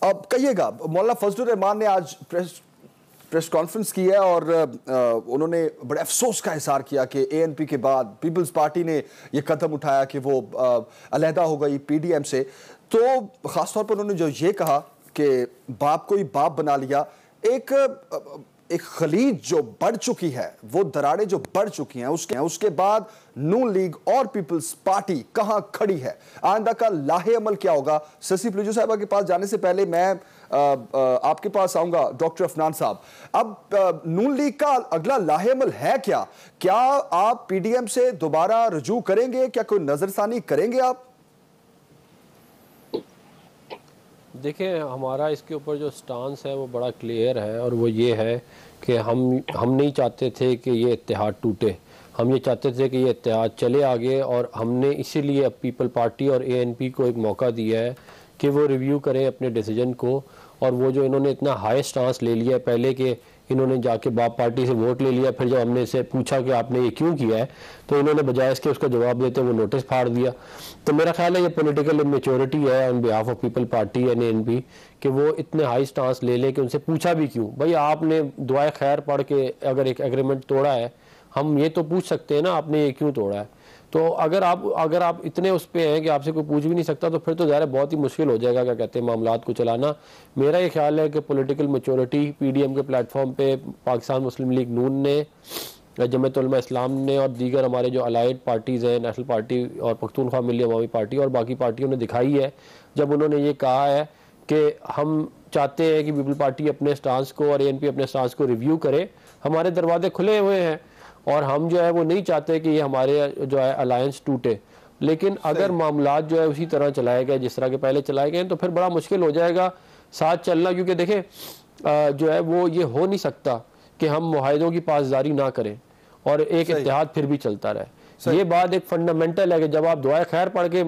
اب کہیے گا مولانا فضل الرحمان نے آج پریس کانفرنس کی ہے اور انہوں نے بڑے افسوس کا اظہار کیا کہ اے این پی کے بعد پیپلز پارٹی نے یہ قدم اٹھایا کہ وہ علیحدہ ہو گئی پی ڈی ایم سے. تو خاص طور پر انہوں نے جو یہ کہا کہ باپ کو ہی باپ بنا لیا, ایک خلیج جو بڑھ چکی ہے, وہ دراڑیں جو بڑھ چکی ہیں, اس کے بعد نون لیگ اور پیپلز پارٹی کہاں کھڑی ہے, آئندہ کا لاہ عمل کیا ہوگا. سسی پلیجو صاحبہ کے پاس جانے سے پہلے میں آپ کے پاس آؤں گا ڈاکٹر عفنان صاحب. اب نون لیگ کا اگلا لاہ عمل ہے کیا آپ پی ڈی ایم سے دوبارہ رجوع کریں گے, کیا کوئی نظر ثانی کریں گے آپ؟ دیکھیں ہمارا اس کے اوپر جو سٹانس ہے وہ بڑا کلیئر ہے, اور وہ یہ ہے کہ ہم نہیں چاہتے تھے کہ یہ اتحاد ٹوٹے, ہم یہ چاہتے تھے کہ یہ اتحاد چلے آگے, اور ہم نے اسی لیے پیپل پارٹی اور اے این پی کو ایک موقع دیا ہے کہ وہ ریویو کریں اپنے ڈیسیجن کو. اور وہ جو انہوں نے اتنا ہائی سٹانس لے لیا ہے پہلے کہ انہوں نے جا کے باپ پارٹی سے ووٹ لے لیا, پھر جب ہم نے اسے پوچھا کہ آپ نے یہ کیوں کیا ہے تو انہوں نے بجائے اس کے اس کا جواب دیتے وہ نوٹس پھاڑ دیا. تو میرا خیال ہے یہ پولیٹیکل میچورٹی ہے on behalf of People Party and A N P کہ وہ اتنے ہائی سٹانس لے لیں کہ ان سے پوچھا بھی کیوں. بھائی آپ نے دعائے خیر پڑھ کے اگر ایک ایگریمنٹ توڑا ہے, ہم یہ تو پوچھ سکتے ہیں نا آپ نے یہ کیوں توڑا ہے. تو اگر آپ اتنے اس پہ ہیں کہ آپ سے کوئی پوچھ بھی نہیں سکتا تو پھر تو ظاہر بہت ہی مشکل ہو جائے گا کیا کہتے ہیں معاملات کو چلانا. میرا یہ خیال ہے کہ political maturity P D M کے پلیٹ فارم پہ پاکستان مسلم لیگ نون نے, جمعیت علماء اسلام نے اور دیگر ہمارے جو الائڈ پارٹیز ہیں, نیشنل پارٹی اور پختونخوا ملی عوامی پارٹی اور باقی پارٹیوں نے دکھائی ہے جب انہوں نے یہ کہا ہے کہ ہم چاہتے ہیں کہ پیپل پارٹی اپنے سٹانس کو اور اے این پی اپنے سٹانس کو ریویو کرے. ہمارے دروازے کھلے ہوئے ہیں اور ہم جو ہے وہ نہیں چاہتے کہ یہ ہمارے جو ہے الائنس ٹوٹے, لیکن اگر معاملات جو ہے اسی طرح چلائے گئے جس طرح کے پہلے چلائے گئے تو پھر بڑا مشکل ہو جائے گا ساتھ چلنا. کیونکہ دیکھیں جو ہے وہ یہ ہو نہیں سکتا کہ ہم معاہدوں کی پاسداری نہ کریں اور ایک اتحاد پھر بھی چلتا رہے. یہ بات ایک فنڈامنٹل ہے کہ جب آپ دعائے خیر پڑھ کے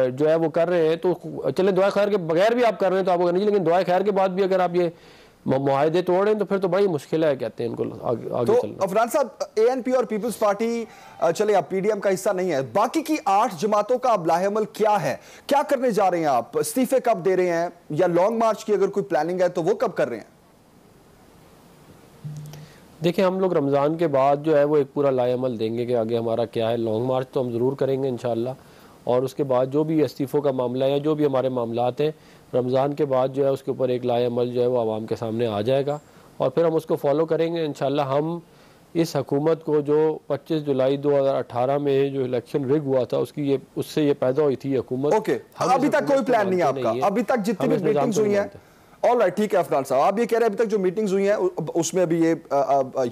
جو ہے وہ کر رہے ہیں تو چلیں دعائے خیر کے بغیر بھی آپ کر رہے ہیں تو آپ کو کرنی چاہیے, لیکن دعائے خیر کے بعد بھی اگر آپ یہ معاہدے توڑیں تو پھر تو بڑی مشکل ہے کہتے ہیں ان کو آگے چلنا. تو عفنان صاحب اے این پی اور پیپلز پارٹی چلے اب پی ڈی ایم کا حصہ نہیں ہے, باقی کی 8 جماعتوں کا اب لاہ عمل کیا ہے, کیا کرنے جا رہے ہیں آپ؟ استعفے کب دے رہے ہیں یا لانگ مارچ کی اگر کوئی پلاننگ ہے تو وہ کب کر رہے ہیں؟ دیکھیں ہم لوگ رمضان کے بعد جو ہے وہ ایک پورا لاہ عمل دیں گے کہ آگے ہمارا کیا ہے. لانگ مارچ تو ہم ضرور کریں گے انشاءاللہ, اور اس کے بعد جو بھی استعفوں کا معاملہ ہے جو بھی ہمارے معاملات ہیں رمضان کے بعد جو ہے اس کے اوپر ایک لاہ عمل جو ہے وہ عوام کے سامنے آ جائے گا اور پھر ہم اس کو فالو کریں گے انشاءاللہ. ہم اس حکومت کو جو 25 جولائی 2018 میں جو الیکشن رگ ہوا تھا اس سے یہ پیدا ہوئی تھی حکومت. اوکے, ابھی تک کوئی پلان نہیں ہے آپ کا, ابھی تک جتنی بھی میٹنگز ہوئی ہیں آل رائٹ ٹھیک ہے عفنان صاحب, آپ یہ کہہ رہے ہیں ابھی تک جو میٹنگز ہوئی ہیں اس میں ابھی یہ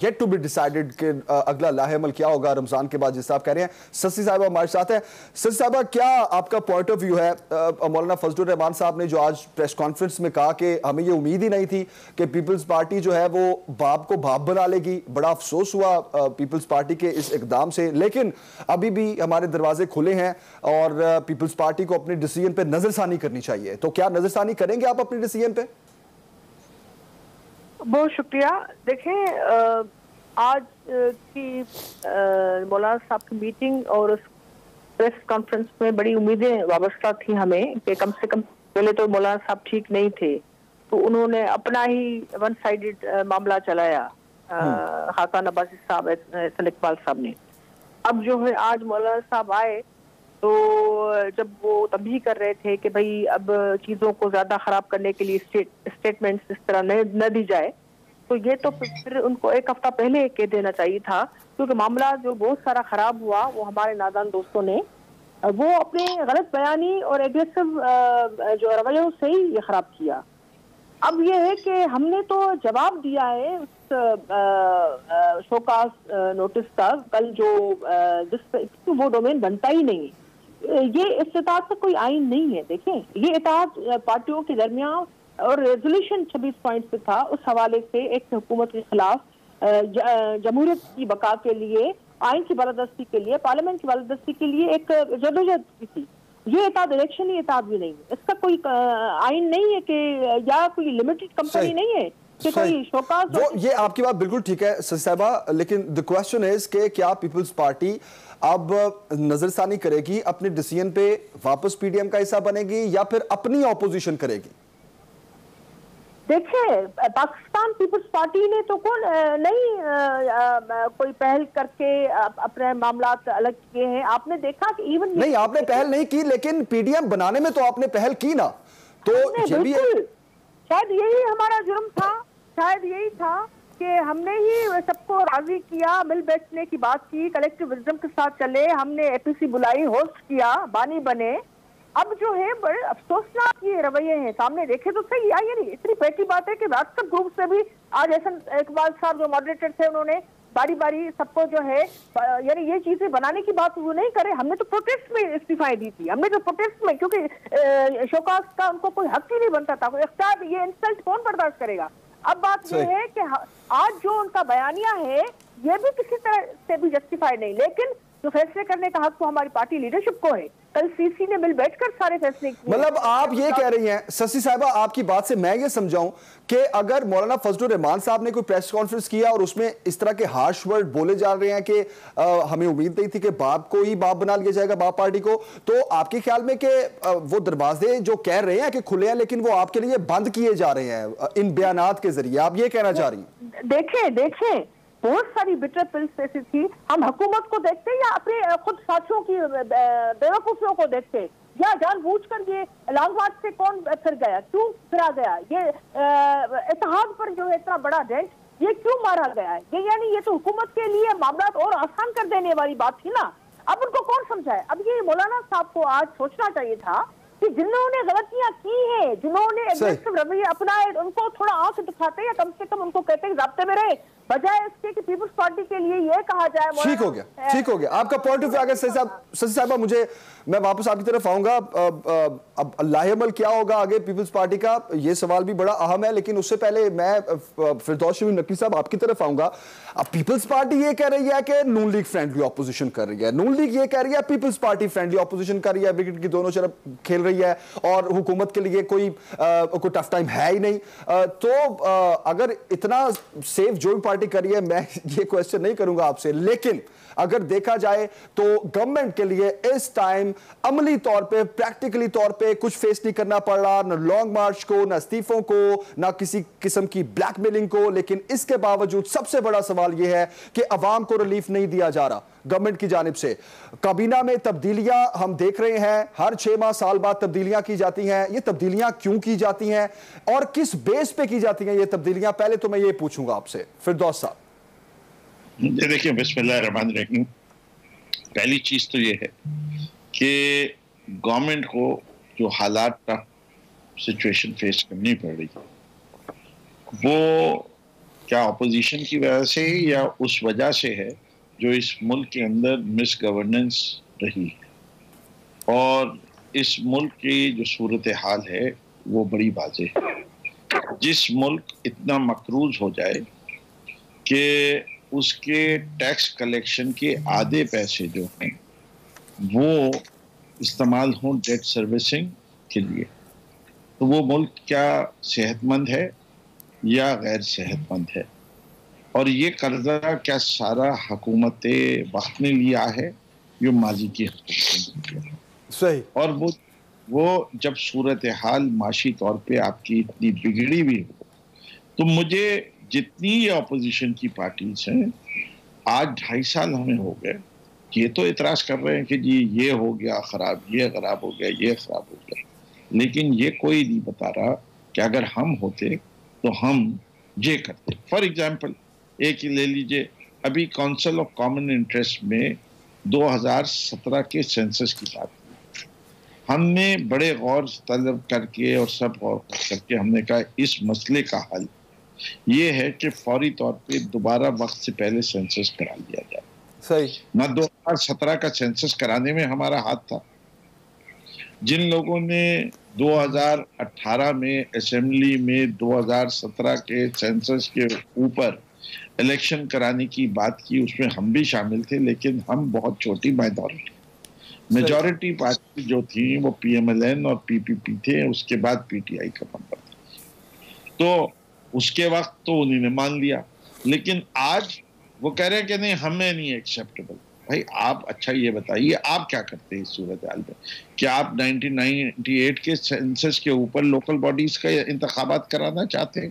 یٹ ٹو بی ڈیسائیڈڈ کہ اگلا لاہ عمل کیا ہوگا رمضان کے بعد جس آپ کہہ رہے ہیں. سسی صاحبہ ہمارے ساتھ ہیں. سسی صاحبہ کیا آپ کا پوائنٹ آف ویو ہے مولانا فضل الرحمان صاحب نے جو آج پریس کانفرنس میں کہا کہ ہمیں یہ امید ہی نہیں تھی کہ پیپلز پارٹی جو ہے وہ باپ کو باپ بنا لے گی, بڑا افسوس ہوا پیپلز پارٹی کے اس اقدام سے, لیکن ابھی بھی ہمارے دروازے کھلے ہیں اور پیپلز پارٹی کو اپنے ڈیسیجن پہ نظر ثانی کرنی چاہیے. تو کیا نظر ثانی کریں گے آپ اپنے ڈیسیجن پہ؟ بہت شکریہ. دیکھیں آج کی مولانا صاحب کی میٹنگ اور اس پریس کانفرنس میں بڑی امیدیں وابستہ تھیں ہمیں کہ کم سے کم پہلے تو مولانا صاحب ٹھیک نہیں تھے تو انہوں نے اپنا ہی ون سائیڈڈ معاملہ چلایا خاقان عباسی صاحب احسن اقبال صاحب نے. اب جو ہے آج مولانا صاحب آئے تو جب وہ تنبیہ کر رہے تھے کہ بھائی اب چیزوں کو زیادہ خراب کرنے کے لیے اسٹیٹمنٹس اس طرح نہ دی جائے, تو یہ تو پھر ان کو ایک ہفتہ پہلے کہہ دینا چاہیے تھا, کیونکہ معاملہ جو بہت سارا خراب ہوا وہ ہمارے نادان دوستوں نے وہ اپنے غلط بیانی اور ایگریسو جو رویوں سے ہی یہ خراب کیا. اب یہ ہے کہ ہم نے تو جواب دیا ہے اس شوکاز نوٹس کا کل جو جس وہ ڈومین بنتا ہی نہیں. یہ استطاعت کا کوئی آئین نہیں ہے. دیکھیں یہ اطاعت پارٹیوں کے درمیان اور ریزولوشن 26 پوائنٹ پہ تھا, اس حوالے سے ایک حکومت کے خلاف جمہوریت کی بقا کے لیے, آئین کی بالادستی کے لیے, پارلیمنٹ کی بالادستی کے لیے ایک جدوجہد تھی. یہ اطاعت الیکشن ہی اطاعت بھی نہیں ہے, اس کا کوئی آئین نہیں ہے کہ یا کوئی لمیٹڈ کمپنی نہیں ہے کہ کوئی شوکاز. وہ یہ آپ کی بات بالکل ٹھیک ہے سسی صاحبہ, لیکن the question is کہ کیا پیپلز پارٹی اب نظر ثانی کرے گی اپنے ڈیسیجن پہ, واپس پی ڈی ایم کا حصہ بنے گی یا پھر اپنی اپوزیشن کرے گی؟ دیکھیں پاکستان پیپلز پارٹی نے تو نہیں کوئی پہل کر کے اپنے معاملات الگ کیے ہیں. آپ نے دیکھا کہ ایون نہیں آپ نے پہل نہیں کی لیکن پی ڈی ایم بنانے میں تو آپ نے پہل کی نا. تو بالکل شاید یہی ہمارا جرم تھا, شاید یہی تھا کہ ہم نے ہی سب کو راضی کیا, مل بیٹھنے کی بات کی, کلیکٹیو وزڈم کے ساتھ چلے, ہم نے اے پی سی بلائی, ہوسٹ کیا, بانی بنے. اب جو ہے بڑے افسوسناک یہ رویے ہیں. سامنے دیکھے تو صحیح, یعنی اتنی پیٹی بات ہے کہ واٹس ایپ گروپ سے بھی آج احسن اقبال صاحب جو ماڈریٹر تھے انہوں نے باری باری سب کو جو ہے یعنی یہ چیزیں بنانے کی بات وہ نہیں کرے. ہم نے تو پروٹیسٹ میں استعفائی دی تھی, ہم نے تو پروٹیسٹ میں, کیونکہ شوکاز کا ان کو کوئی حق ہی نہیں بنتا تھا, کوئی اختیار. یہ انسلٹ کون برداشت کرے گا؟ اب بات یہ ہے کہ آج جو ان کا بیانیہ ہے یہ بھی کسی طرح سے بھی جسٹیفائی نہیں, لیکن جو فیصلے کرنے کا حق تو ہماری پارٹی لیڈرشپ کو ہے. کل سی سی نے مل بیٹھ کر سارے فیصلے کیے. مطلب آپ یہ کہہ رہی ہیں سسی صاحبہ, آپ کی بات سے میں یہ سمجھاؤں کہ اگر مولانا فضل الرحمان صاحب نے کوئی پریس کانفرنس کیا اور اس میں اس طرح کے ہارش ورڈ بولے جا رہے ہیں کہ ہمیں امید نہیں تھی کہ باپ کو ہی باپ بنا لیا جائے گا, باپ پارٹی کو, تو آپ کے خیال میں کہ وہ دروازے جو کہہ رہے ہیں کہ کھلے ہیں لیکن وہ آپ کے لیے بند کیے جا رہے ہیں ان بیانات کے ذریعے, آپ یہ کہنا چاہ رہی ہیں؟ دیکھیں بہت ساری بٹر پلس ایسی تھی. ہم حکومت کو دیکھتے یا اپنے خود ساتھیوں کی بیوقوفیوں کو دیکھتے, یا جان بوجھ کر یہ لانگ مارچ سے کون پھر گیا, کیوں پھرا گیا, یہ اتحاد پر جو ہے اتنا بڑا ڈینٹ یہ کیوں مارا گیا ہے؟ یہ یعنی یہ تو حکومت کے لیے معاملات اور آسان کر دینے والی بات تھی نا. اب ان کو کون سمجھائے؟ اب یہ مولانا صاحب کو آج سوچنا چاہیے تھا کہ جنہوں نے غلطیاں کی ہیں, جنہوں نے ایگریسو رویہ اپنائے, ان کو تھوڑا آنکھ دکھاتے یا کم سے کم ان کو کہتے ہیں ضابطے میں رہے, بجائے اس کے کہ پیپلز پارٹی کے لیے یہ کہا جائے. ٹھیک ہو گیا, ٹھیک ہو گیا آپ کا پوائنٹ آف ویو. اگر سسی صاحبہ میں واپس آپ کی طرف آؤں گا. اب اللہ عمل کیا ہوگا آگے پیپلز پارٹی کا, یہ سوال بھی بڑا اہم ہے, لیکن اس سے پہلے میں فردوس شمیم نقوی صاحب آپ کی طرف آؤں گا. اب پیپلز پارٹی یہ کہہ رہی ہے کہ نون لیگ فرینڈلی اپوزیشن کر رہی ہے, نون لیگ یہ کہہ رہی ہے پیپلز پارٹی فرینڈلی اپوزیشن کر رہی ہے, وکٹ کی دونوں طرف کھیل رہی ہے اور حکومت کے لیے کوئی ٹف ٹائم ہے ہی نہیں. تو اگر اتنا سیف جوئنگ پارٹی کر رہی ہے, میں یہ کویسچن نہیں کروں گا آپ سے, لیکن اگر دیکھا جائے تو گورنمنٹ کے لیے اس ٹائم عملی طور پہ, پریکٹیکلی طور پہ کچھ فیس نہیں کرنا پڑ رہا, نہ لانگ مارچ کو, نہ استعفوں کو, نہ کسی قسم کی بلیک میلنگ کو, لیکن اس کے باوجود سب سے بڑا سوال یہ ہے کہ عوام کو ریلیف نہیں دیا جا رہا گورنمنٹ کی جانب سے. کابینہ میں تبدیلیاں ہم دیکھ رہے ہیں, ہر 6 ماہ سال بعد تبدیلیاں کی جاتی ہیں. یہ تبدیلیاں کیوں کی جاتی ہیں اور کس بیس پہ کی جاتی ہیں یہ تبدیلیاں؟ پہلے تو میں یہ پوچھوں گا آپ سے فردوس صاحب. دیکھیں بسم اللہ الرحمن الرحیم, پہلی چیز تو یہ ہے کہ گورنمنٹ کو جو حالات کا سچویشن فیس کرنی پڑ رہی ہے وہ کیا اپوزیشن کی وجہ سے یا اس وجہ سے ہے جو اس ملک کے اندر مس گورننس رہی ہے, اور اس ملک کی جو صورتحال ہے وہ بڑی واضح ہے. جس ملک اتنا مقروض ہو جائے کہ اس کے ٹیکس کلیکشن کے آدھے پیسے جو ہیں وہ استعمال ہوں ڈیٹ سروسنگ کے لیے, تو وہ ملک کیا صحت مند ہے یا غیر صحت مند ہے؟ اور یہ قرضہ کیا سارا حکومت وقت نے لیا ہے جو ماضی کی حکومت نے لیا؟ صحیح. اور وہ جب صورتحال معاشی طور پہ آپ کی اتنی بگڑی ہوئی ہو, تو مجھے جتنی یہ اپوزیشن کی پارٹیز ہیں, آج 2.5 سال ہمیں ہو گئے, یہ تو اعتراض کر رہے ہیں کہ جی یہ ہو گیا خراب, یہ خراب ہو گیا, یہ خراب ہو گیا, لیکن یہ کوئی نہیں بتا رہا کہ اگر ہم ہوتے تو ہم یہ کرتے. فار ایگزامپل ایک ہی لے لیجئے, ابھی کونسل آف کامن انٹرسٹ میں 2017 کے سینسس کی بات کی, ہم نے بڑے غور طلب کر کے اور سب غور کر کے ہم نے کہا اس مسئلے کا حل یہ ہے کہ فوری طور پہ دوبارہ وقت سے پہلے سینسس کرا لیا جائے. صحیح. نہ 2017 کا سینسس کرانے میں ہمارا ہاتھ تھا. جن لوگوں نے 2018 میں اسمبلی میں 2017 کے سینسس کے اوپر الیکشن کرانے کی بات کی, اس میں ہم بھی شامل تھے, لیکن ہم بہت چھوٹی میجورٹی پارٹی جو تھی وہ پی ایم ایل این اور پی پی پی تھے, اس کے بعد پی ٹی آئی کا نمبر تھا. تو اس کے وقت تو انہوں نے مان لیا, لیکن آج وہ کہہ رہے ہیں کہ نہیں ہمیں نہیں ایکسیپٹیبل. بھائی آپ اچھا یہ بتائیے آپ کیا کرتے ہیں اس صورتحال میں؟ کیا آپ 1998 کے سینسس کے اوپر لوکل باڈیز کا انتخابات کرانا چاہتے ہیں؟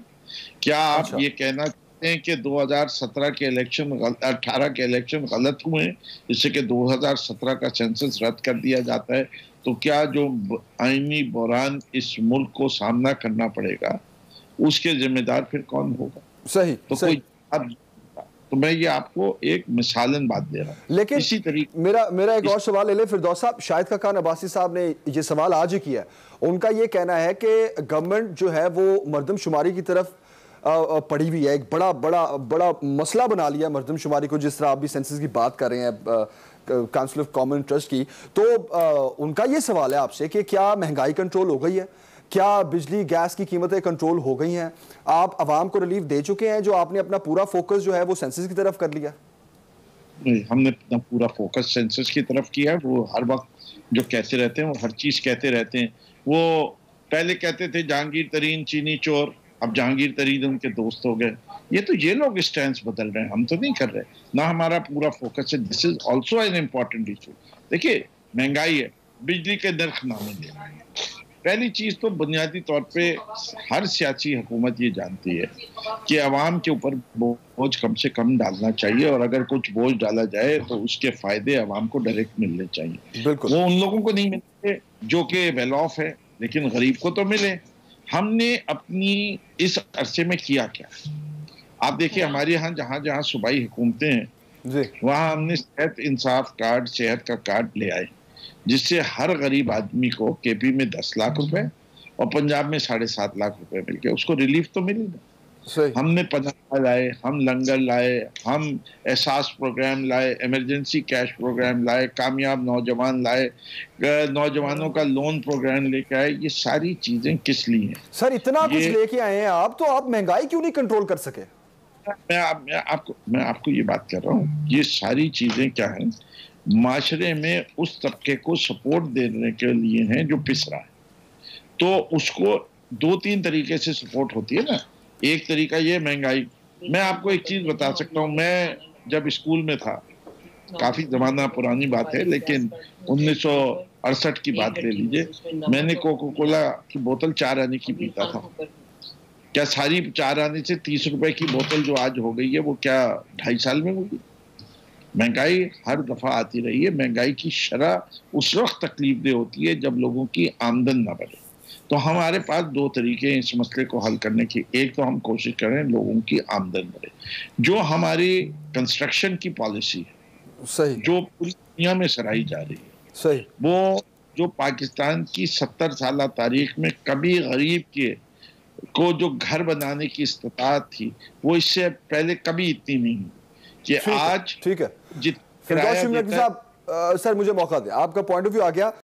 کیا آپ یہ کہنا چاہتے ہیں کہ 2017 کے الیکشن 18 کے الیکشن غلط ہوئے ہیں جس سے کہ 2017 کا سینسس رد کر دیا جاتا ہے؟ تو کیا جو آئینی بحران اس ملک کو سامنا کرنا پڑے گا اس کے ذمہ دار پھر کون ہوگا؟ صحیح تو کوئی تو میں یہ آپ کو ایک مثالن بات دے رہا ہوں. لیکن اسی طریقے میرا ایک اور سوال لے لیں فردوس صاحب. شاہد خاقان عباسی صاحب نے یہ سوال آج ہی کیا ہے. ان کا یہ کہنا ہے کہ گورنمنٹ جو ہے وہ مردم شماری کی طرف پڑی ہوئی ہے, ایک بڑا مسئلہ بنا لیا مردم شماری کو, جس طرح آپ بھی سینسس کی بات کر رہے ہیں, کاؤنسل آف کامن انٹرسٹ کی. تو ان کا یہ سوال ہے آپ سے کہ کیا مہنگائی کنٹرول ہو گئی ہے؟ کیا بجلی گیس کی قیمتیں کنٹرول ہو گئی ہیں؟ آپ عوام کو ریلیف دے چکے ہیں جو آپ نے اپنا پورا فوکس جو ہے وہ سینسس کی طرف کر لیا؟ ہم نے اپنا پورا فوکس سینسس کی طرف کیا ہے. وہ ہر وقت جو کہتے رہتے ہیں وہ ہر چیز کہتے رہتے ہیں. وہ پہلے کہتے تھے جہانگیر ترین چینی چور, اب جہانگیر ترین ان کے دوست ہو گئے. یہ لوگ اسٹینس بدل رہے ہیں, ہم تو نہیں کر رہے. نہ ہمارا پورا فوکس ہے. This is also an important issue. دیکھیے مہنگائی ہے, بجلی کے نرخ نہ ملے. پہلی چیز تو بنیادی طور پہ ہر سیاسی حکومت یہ جانتی ہے کہ عوام کے اوپر بوجھ کم سے کم ڈالنا چاہیے, اور اگر کچھ بوجھ ڈالا جائے تو اس کے فائدے عوام کو ڈائریکٹ ملنے چاہیے. وہ ان لوگوں کو نہیں ملتے جو کہ ویل آف ہے, لیکن غریب کو تو ملے. ہم نے اپنی اس عرصے میں کیا کیا؟ آپ دیکھیں ہمارے یہاں جہاں صوبائی حکومتیں ہیں وہاں ہم نے صحت انصاف کارڈ, صحت کا کارڈ لے آئے, جس سے ہر غریب آدمی کو کے پی میں 10 لاکھ روپے اور پنجاب میں 7.5 لاکھ روپے مل کے اس کو ریلیف تو ملے گا. ہم نے پناہ لائے, ہم لنگر لائے, ہم احساس پروگرام لائے, ایمرجنسی کیش پروگرام لائے, کامیاب نوجوان لائے, نوجوانوں کا لون پروگرام لے کے آئے. یہ ساری چیزیں کس لیے ہیں سر؟ اتنا کچھ لے کے آئے ہیں آپ, تو آپ مہنگائی کیوں نہیں کنٹرول کر سکے؟ میں آپ کو یہ بات کر رہا ہوں, یہ ساری چیزیں کیا ہیں, معاشرے میں اس طبقے کو سپورٹ دینے کے لیے ہیں جو پس رہا ہے. تو اس کو 2-3 طریقے سے سپورٹ ہوتی ہے نا. ایک طریقہ یہ مہنگائی. میں آپ کو ایک چیز بتا سکتا ہوں, میں جب اسکول میں تھا, کافی زمانہ پرانی بات ہے لیکن 1968 کی بات لے لیجئے, میں نے کوکو کولا کی بوتل 4 آنے کی پیتا تھا. کیا ساری 4 آنے سے 30 روپے کی بوتل جو آج ہو گئی ہے وہ کیا 2.5 سال میں ہوگی؟ مہنگائی ہر دفعہ آتی رہی ہے. مہنگائی کی شرح اس وقت تکلیف دہ ہوتی ہے جب لوگوں کی آمدن نہ بڑھے. تو ہمارے پاس 2 طریقے ہیں اس مسئلے کو حل کرنے کی. ایک تو ہم کوشش کریں لوگوں کی آمدن بڑھے. جو ہماری کنسٹرکشن کی پالیسی ہے جو پوری دنیا میں سراہی جا رہی ہے, وہ جو پاکستان کی 70 سالہ تاریخ میں کبھی غریب کو جو گھر بنانے کی استطاعت تھی وہ اس سے پہلے کبھی اتنی نہیں ہوئی. کہ آج ٹھیک ہے فردوس صاحب, سر مجھے موقع دیں, آپ کا پوائنٹ آف ویو آ گیا.